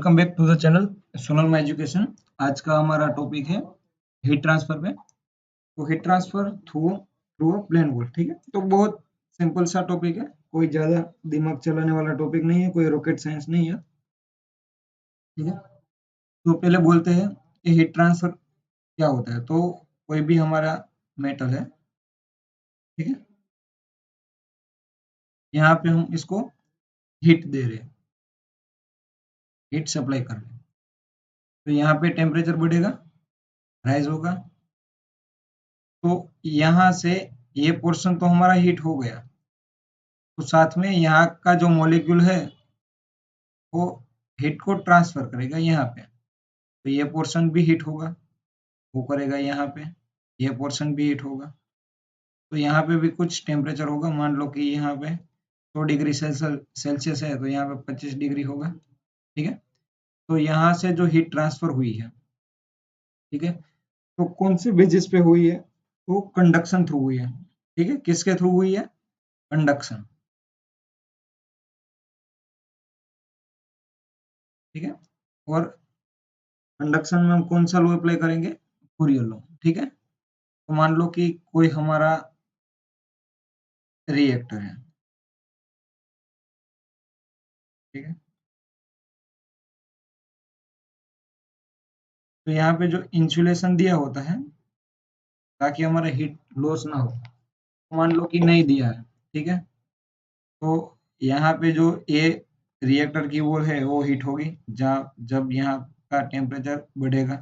Welcome back to the channel Sonal my education. आज का हमारा टॉपिक है हीट ट्रांसफर में। तो heat transfer through through a plane wall. ठीक है, तो बहुत सिंपल सा टॉपिक है, कोई ज़्यादा दिमाग चलाने वाला टॉपिक नहीं है, कोई रॉकेट साइंस नहीं है। ठीक है, तो पहले बोलते हैं कि हीट ट्रांसफर क्या होता है। तो कोई भी हमारा मेटल है, ठीक है, यहाँ पे हम इसको हीट दे रहे हैं, हीट सप्लाई कर रहे हैं। तो यहाँ पे टेम्परेचर बढ़ेगा, राइज होगा। तो यहाँ से ये पोर्शन तो हमारा हीट हो गया, तो साथ में यहाँ का जो मॉलिक्यूल है वो हीट को ट्रांसफर करेगा यहाँ पे। तो ये पोर्शन भी हीट होगा, वो करेगा यहाँ पे, ये पोर्शन भी हीट होगा। तो यहाँ पे भी कुछ टेम्परेचर होगा, मान लो कि यहाँ पे 100 डिग्री सेल्सियस है, तो यहाँ पे 25 डिग्री होगा। ठीक है, तो यहाँ से जो हीट ट्रांसफर हुई है, ठीक है, तो कौन से बेसिस पे हुई है? वो कंडक्शन थ्रू हुई है। ठीक है, किसके थ्रू हुई है? कंडक्शन। ठीक है, और कंडक्शन में हम कौन सा लॉ अप्लाई करेंगे? Fourier law. ठीक है, तो मान लो कि कोई हमारा रिएक्टर है, ठीक है, तो यहाँ पे जो इंसुलेशन दिया होता है ताकि हमारा हीट लॉस ना हो, मान लो कि नहीं दिया है। ठीक है, तो यहाँ पे जो ए रिएक्टर की वॉल है वो हीट होगी, जहाँ जब यहाँ का टेम्परेचर बढ़ेगा।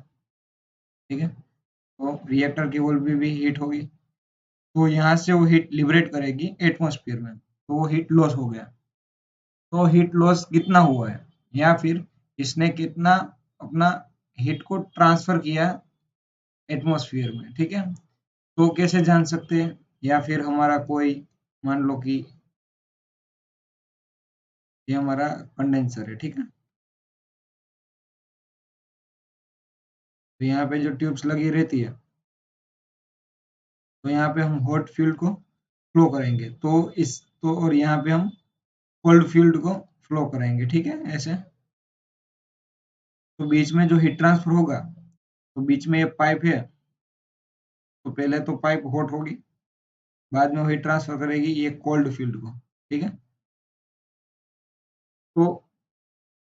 ठीक है, तो रिएक्टर की वॉल भी हीट होगी, तो यहाँ से वो हीट लिबरेट करेगी एटमॉस्फेयर में, तो वो हीट लॉस हो गया। तो हीट लॉस कितना हुआ है, या फिर इसने कितना अपना हीट को ट्रांसफर किया एटमॉस्फेयर में। ठीक है, तो कैसे जान सकते हैं? या फिर हमारा कोई, मान लो कि ये हमारा कंडेंसर है, ठीक है, तो यहाँ पे जो ट्यूब्स लगी रहती है, तो यहाँ पे हम हॉट फ्लूइड को फ्लो करेंगे, तो इस तो और यहाँ पे हम कोल्ड फ्लूइड को फ्लो करेंगे। ठीक है, ऐसे। तो बीच में जो हीट ट्रांसफर होगा, तो बीच में ये पाइप है, तो पहले तो पाइप हॉट होगी, बाद में वो हीट ट्रांसफर करेगी ये कोल्ड फील्ड को। ठीक है, तो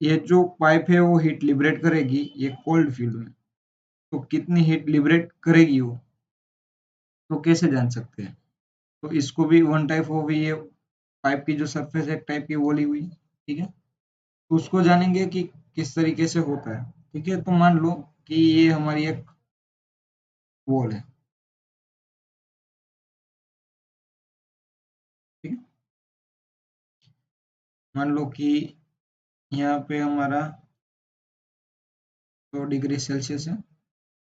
ये जो पाइप है वो हीट लिबरेट करेगी ये कोल्ड फील्ड में। तो कितनी हीट लिबरेट करेगी वो, तो कैसे जान सकते हैं? तो इसको भी वन टाइप हो गई, ये पाइप की जो सरफेस एक टाइप की बोली हुई। ठीक है, तो उसको जानेंगे कि किस तरीके से होता है। ठीक है, तो मान लो कि ये हमारी एक वॉल है। ठीक है, मान लो कि यहाँ पे हमारा 100 डिग्री सेल्सियस है,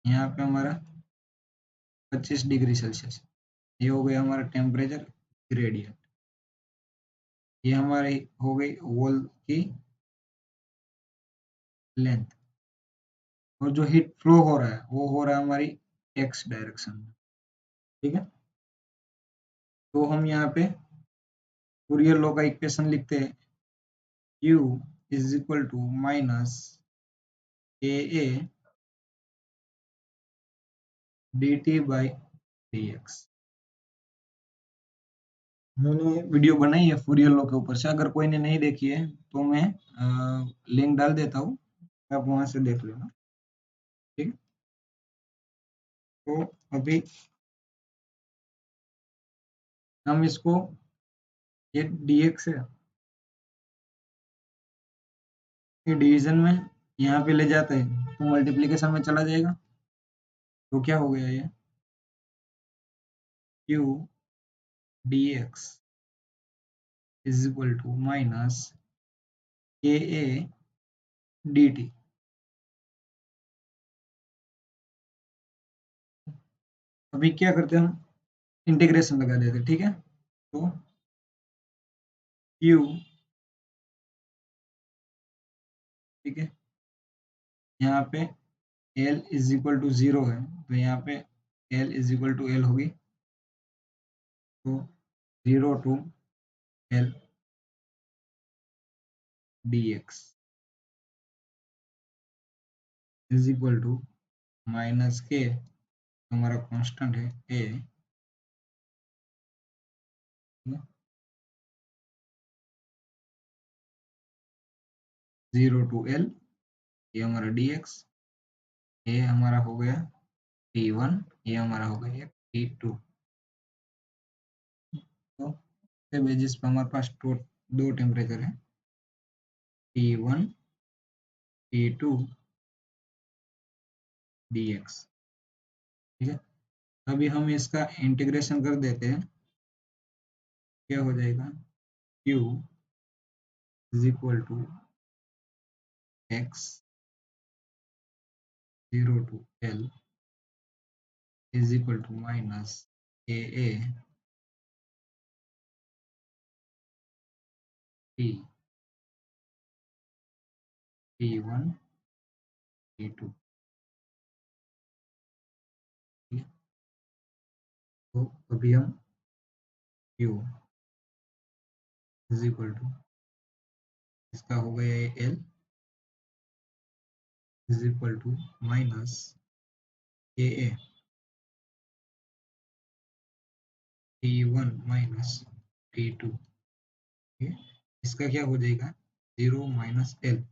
यहाँ पे हमारा 25 डिग्री सेल्सियस। ये हो गया हमारा टेम्परेचर ग्रेडियंट। ये हमारी हो गई वॉल की लेंथ, और जो हीट फ्लो हो रहा है वो हो रहा है हमारी एक्स डायरेक्शन में। ठीक है, तो हम यहाँ पे फूरियर लॉ का इक्वेशन लिखते हैं, U is equal to minus के ए D T by D X. मैंने वीडियो बनाई है फूरियर लॉ के ऊपर से, अगर कोई ने नहीं देखी है तो मैं लिंक डाल देता हूँ, आप वहां से देख लेना। ठीक है, तो अभी हम इसको, ये डी एक्स है, ये डिवीजन में यहाँ पे ले जाते हैं तो मल्टीप्लिकेशन में चला जाएगा। तो क्या हो गया ये Q dx is equal to minus के ए डी टी। अभी क्या करते हैं हम, इंटीग्रेशन लगा देते हैं। ठीक है, तो Q, ठीक है, यहाँ पे L इज इक्वल टू 0 है, तो यहाँ पे L is equal to L होगी, तो 0 to L dx। Is equal to minus k, हमारा कांस्टेंट है ए, 0 to L, ये हमारा dx, ये हमारा हो गया T1, ये हमारा हो गया T2। तो इसके बेसिस पे हमारे पास दो टेम्परेचर है, T1, T2, dx। ठीक है, अभी हम इसका इंटीग्रेशन कर देते हैं, क्या हो जाएगा, Q is equal to x 0 to L is equal to minus AA T T1 T2। ठीक है, तो अभी हम Q इज इक्वल टू, इसका हो गया ये L is equal to minus AA T1 minus T2। ठीक है, इसका क्या हो जाएगा, 0 - L,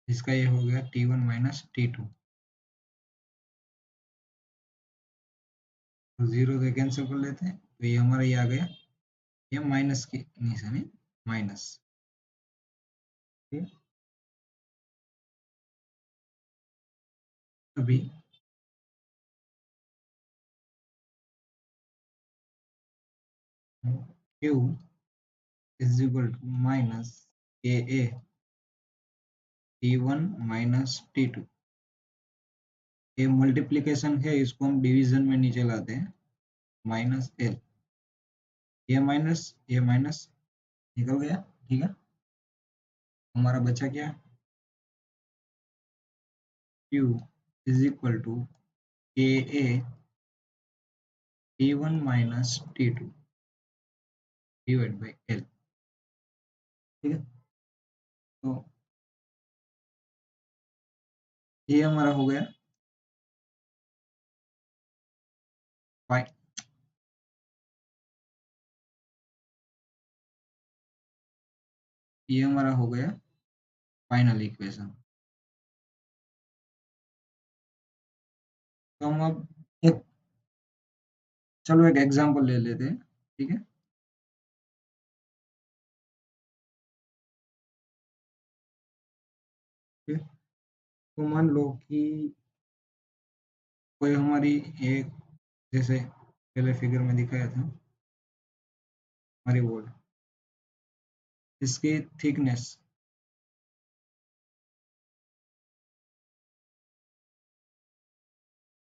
इसका ये हो गया T1 माइनस T2, तो 0 से कैंसिल कर लेते हैं, तो ये हमारा ये आ गया, ये माइनस की निशानी, माइनस। ठीक है, अभी Q is equal to minus AA T1 minus T2, ये मल्टीप्लीकेशन है, इसको हम डिवीजन में नीचे लाते हैं, माइनस L, ये माइनस निकल गया। ठीक है, हमारा बचा क्या, Q is equal to AA T1 minus T2 divide by L। ठीक है, तो ये हमारा हो गया फाइ ये हमारा हो गया फाइनल इक्वेशन। तो हम अब एक, चलो एक एग्जांपल ले लेते हैं। ठीक है, ठीक है? तो मान लो कि कोई हमारी एक, जैसे पहले फिगर में दिखाया था, हमारी बोर्ड, इसकी थिकनेस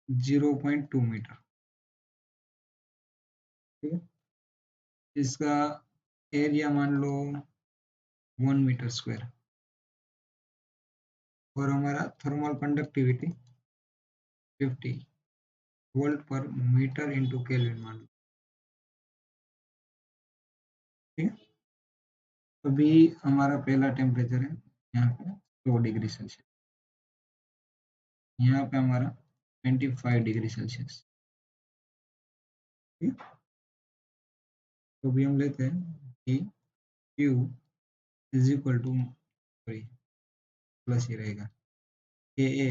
0.2 मीटर। ठीक है, इसका एरिया मान लो 1 मीटर स्क्वायर, और हमारा थर्मल कंडक्टिविटी 50 वोल्ट पर मीटर इंटू केल्विन मान लो। ठीक है, अभी हमारा पहला टेम्परेचर है यहाँ पे 100 डिग्री सेल्सियस, यहाँ पे हमारा 25 डिग्री सेल्सियस। ठीक है, तो अभी हम लेते हैं कि Q is equal to, sorry plus ही रहेगा, AA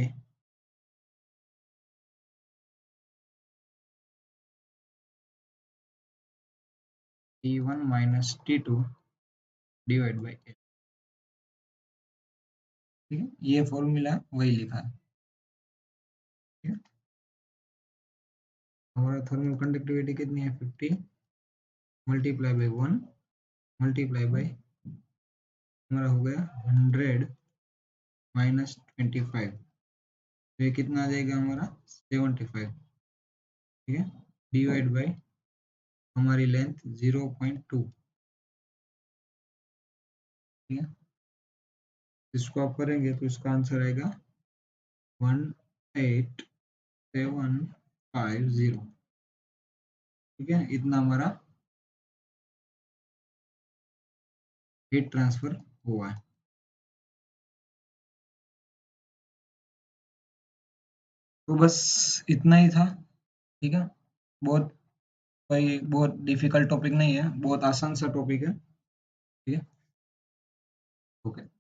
T1 minus T2 divide by L। ठीक है, ये फॉर्मूला वही लिखा है। ठीक है, हमारा थर्मल कंडक्टिविटी कितनी है, 50 मल्टीप्लाई बाई 1 मल्टीप्लाई बाई, हमारा हो गया 100 माइनस 25, तो ये कितना आ जाएगा हमारा 75। ठीक है, डिवाइड बाई हमारी लेंथ 0.2। ठीक है, इसको आप करेंगे तो इसका आंसर आएगा 18750। ठीक है, इतना हमारा हीट ट्रांसफर हुआ है। तो बस इतना ही था, ठीक है। बहुत कोई बहुत डिफिकल्ट टॉपिक नहीं है, बहुत आसान सा टॉपिक है, ठीक है। ओके।